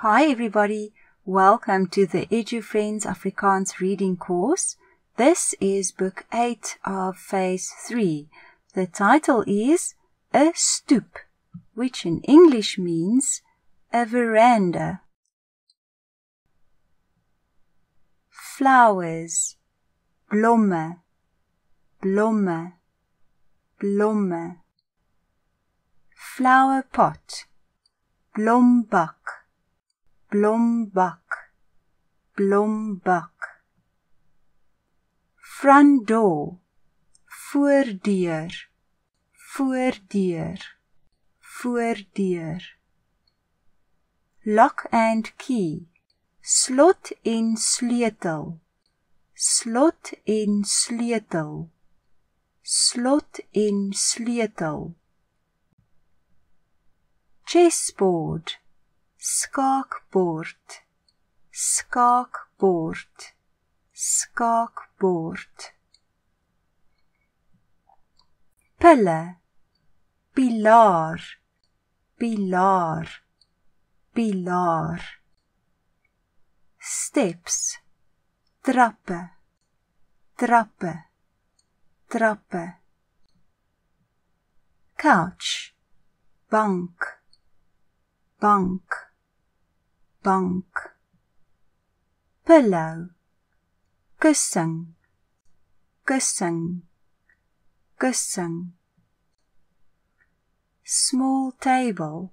Hi everybody, welcome to the EduFriends Afrikaans reading course. This is book 8 of phase 3. The title is A Stoep, which in English means a veranda. Flowers, blomme, blomme, blomme. Flower pot, blombak, blombak, blombak. Front door, voordeur, voordeur, voordeur. Lock and key, slot en sleutel, slot en sleutel, slot en sleutel. Chessboard, skaakbord, skaakbord, skaakbord. Pille, pilaar, pilaar, pilaar. Steps, trappe, trappe, trappe. Couch, bank, bank, bank. Pillow, kussing, kussing, kussing. Small table,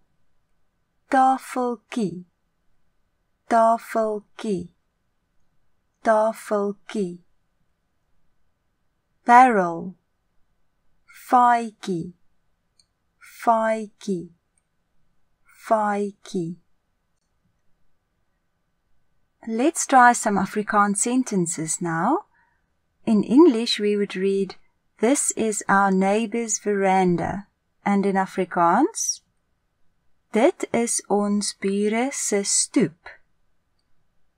tafeltjie, tafeltjie, tafeltjie. Barrel, faaitjie, faaitjie, faaitjie. Let's try some Afrikaans sentences now. In English we would read, "This is our neighbor's veranda." And in Afrikaans, "Dit is ons bure se stoep."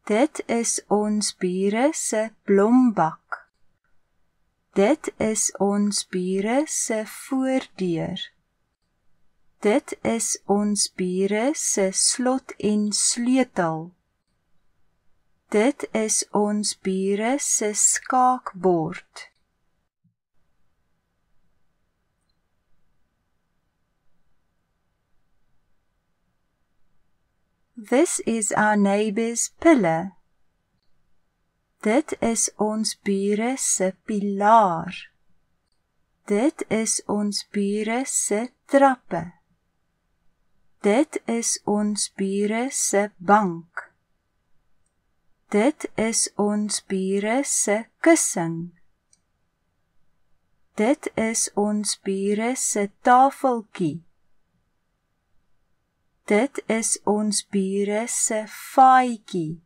Dit is ons bure se blombak. Dit is ons bure se voordeur. Dit is ons bure se slot en sleutel. Dit is ons bure se skaakbord. This is our neighbor's pille. Dit is ons bure se pilaar. Dit is ons bure se trappe. Dit is ons bure se bank. Dit is ons bure se kussing. Dit is ons bure se tafeltjie. Dit is ons bure se faaitjie.